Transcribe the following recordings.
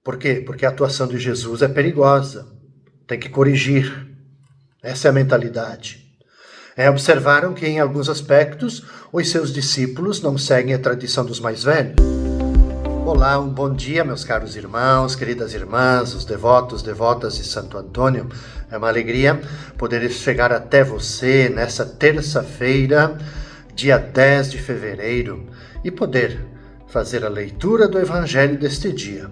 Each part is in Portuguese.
Por quê? Porque a atuação de Jesus é perigosa. Tem que corrigir. Essa é a mentalidade. Observaram que, em alguns aspectos, os seus discípulos não seguem a tradição dos mais velhos. Olá, um bom dia, meus caros irmãos, queridas irmãs, os devotos, devotas de Santo Antônio. É uma alegria poder chegar até você nessa terça-feira, dia 10 de fevereiro, e poder fazer a leitura do Evangelho deste dia.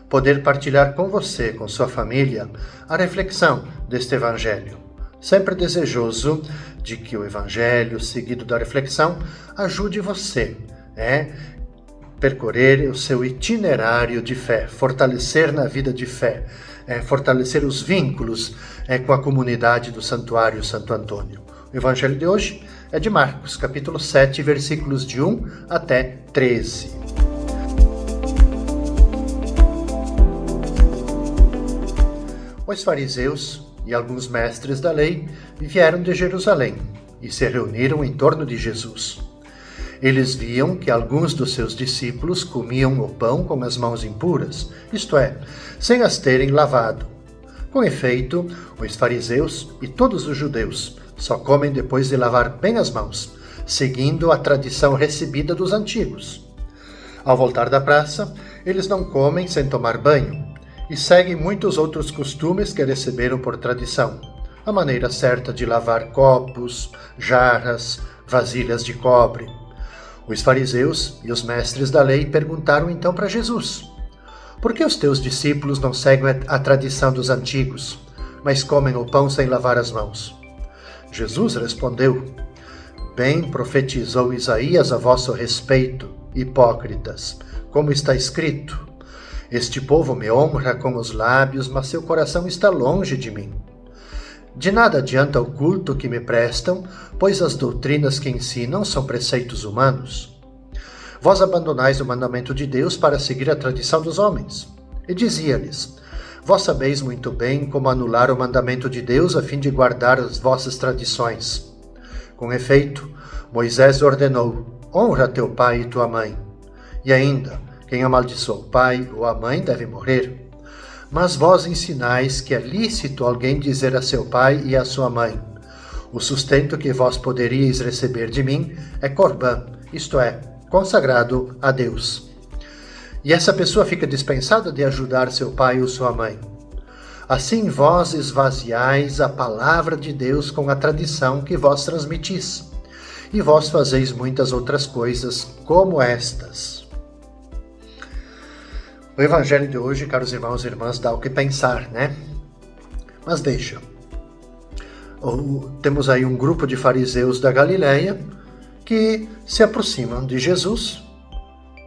Poder partilhar com você, com sua família, a reflexão deste Evangelho. Sempre desejoso de que o Evangelho, seguido da reflexão, ajude você a percorrer o seu itinerário de fé, fortalecer na vida de fé, fortalecer os vínculos com a comunidade do Santuário Santo Antônio. O Evangelho de hoje é de Marcos, capítulo 7, versículos de 1 até 13. Os fariseus e alguns mestres da lei vieram de Jerusalém e se reuniram em torno de Jesus. Eles viam que alguns dos seus discípulos comiam o pão com as mãos impuras, isto é, sem as terem lavado. Com efeito, os fariseus e todos os judeus só comem depois de lavar bem as mãos, seguindo a tradição recebida dos antigos. Ao voltar da praça, eles não comem sem tomar banho, e seguem muitos outros costumes que receberam por tradição. A maneira certa de lavar copos, jarras, vasilhas de cobre. Os fariseus e os mestres da lei perguntaram então para Jesus: por que os teus discípulos não seguem a tradição dos antigos, mas comem o pão sem lavar as mãos? Jesus respondeu: bem profetizou Isaías a vosso respeito, hipócritas, como está escrito: este povo me honra com os lábios, mas seu coração está longe de mim. De nada adianta o culto que me prestam, pois as doutrinas que ensinam são preceitos humanos. Vós abandonais o mandamento de Deus para seguir a tradição dos homens. E dizia-lhes: vós sabeis muito bem como anular o mandamento de Deus a fim de guardar as vossas tradições. Com efeito, Moisés ordenou: honra teu pai e tua mãe. E ainda, quem amaldiçoa o pai ou a mãe deve morrer. Mas vós ensinais que é lícito alguém dizer a seu pai e a sua mãe: o sustento que vós poderíeis receber de mim é corbã, isto é, consagrado a Deus. E essa pessoa fica dispensada de ajudar seu pai ou sua mãe. Assim vós esvaziais a palavra de Deus com a tradição que vós transmitis, e vós fazeis muitas outras coisas como estas. O Evangelho de hoje, caros irmãos e irmãs, dá o que pensar, né? Mas deixa. Temos aí um grupo de fariseus da Galileia que se aproximam de Jesus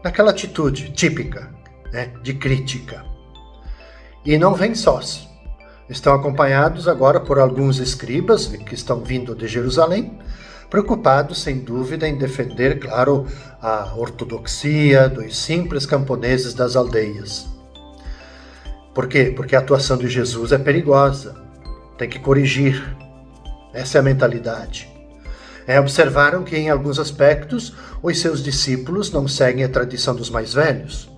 naquela atitude típica, né, de crítica. E não vêm sós. Estão acompanhados agora por alguns escribas que estão vindo de Jerusalém, preocupados, sem dúvida, em defender, claro, a ortodoxia dos simples camponeses das aldeias. Por quê? Porque a atuação de Jesus é perigosa. Tem que corrigir. Essa é a mentalidade. Observaram que, em alguns aspectos, os seus discípulos não seguem a tradição dos mais velhos.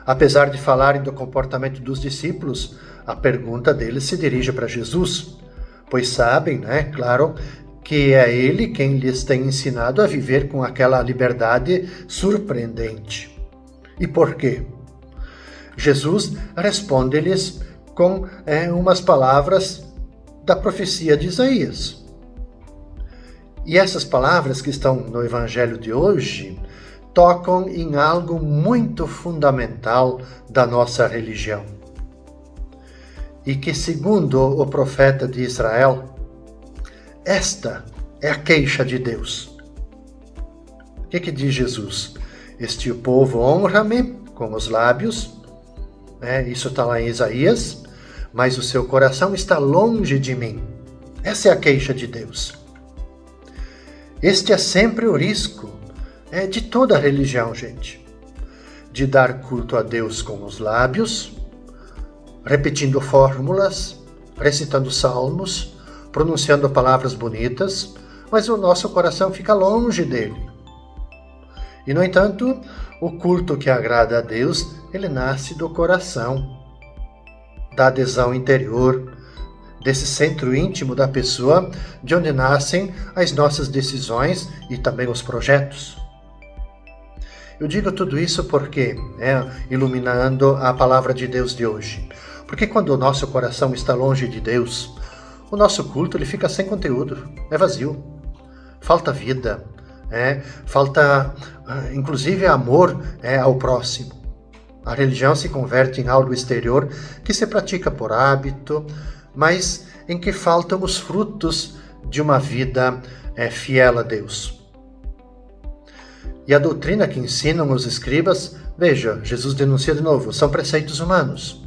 Apesar de falarem do comportamento dos discípulos, a pergunta deles se dirige para Jesus, pois sabem, né, claro, que é Ele quem lhes tem ensinado a viver com aquela liberdade surpreendente. E por quê? Jesus responde-lhes com umas palavras da profecia de Isaías. E essas palavras que estão no Evangelho de hoje tocam em algo muito fundamental da nossa religião. E que, segundo o profeta de Israel, esta é a queixa de Deus. O que diz Jesus? Este povo honra-me com os lábios, isso está lá em Isaías, mas o seu coração está longe de mim. Essa é a queixa de Deus. Este é sempre o risco de toda a religião, gente. De dar culto a Deus com os lábios, repetindo fórmulas, recitando salmos, pronunciando palavras bonitas, mas o nosso coração fica longe dele. E, no entanto, O culto que agrada a Deus, ele nasce do coração, da adesão interior, desse centro íntimo da pessoa, de onde nascem as nossas decisões e também os projetos. Eu digo tudo isso porque, iluminando a palavra de Deus de hoje, porque quando o nosso coração está longe de Deus, o nosso culto ele fica sem conteúdo, é vazio, falta vida, falta inclusive amor ao próximo. A religião se converte em algo exterior que se pratica por hábito, mas em que faltam os frutos de uma vida fiel a Deus. E a doutrina que ensinam os escribas, veja, Jesus denuncia de novo, são preceitos humanos.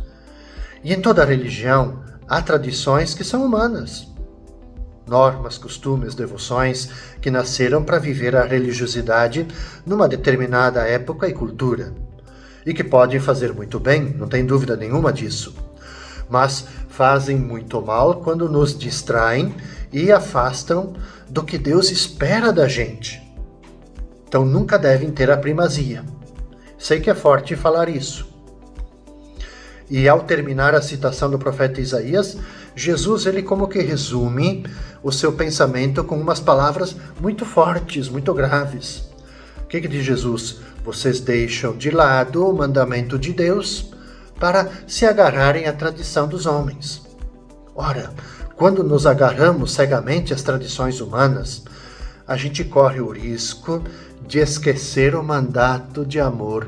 E em toda religião há tradições que são humanas. Normas, costumes, devoções que nasceram para viver a religiosidade numa determinada época e cultura. E que podem fazer muito bem, não tem dúvida nenhuma disso. Mas fazem muito mal quando nos distraem e afastam do que Deus espera da gente. Então nunca devem ter a primazia. Sei que é forte falar isso. E ao terminar a citação do profeta Isaías, Jesus ele como que resume o seu pensamento com umas palavras muito fortes, muito graves. O que diz Jesus? Vocês deixam de lado o mandamento de Deus para se agarrarem à tradição dos homens. Ora, quando nos agarramos cegamente às tradições humanas, a gente corre o risco de esquecer o mandato de amor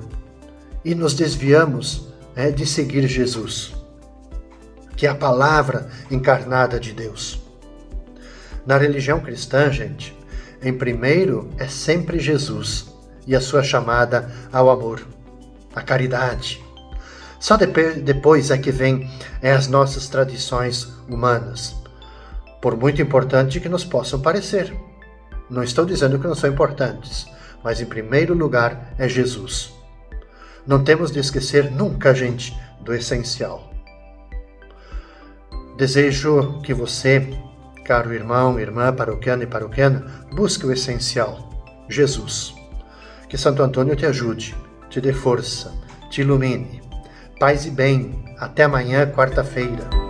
e nos desviamos de seguir Jesus, que é a palavra encarnada de Deus. Na religião cristã, gente, em primeiro é sempre Jesus e a sua chamada ao amor, à caridade. Só depois é que vem as nossas tradições humanas, por muito importante que nos possam parecer. Não estou dizendo que não são importantes, mas em primeiro lugar é Jesus. Não temos de esquecer nunca, gente, do essencial. Desejo que você, caro irmão, irmã, paroquiano e paroquiana, busque o essencial, Jesus. Que Santo Antônio te ajude, te dê força, te ilumine. Paz e bem. Até amanhã, quarta-feira.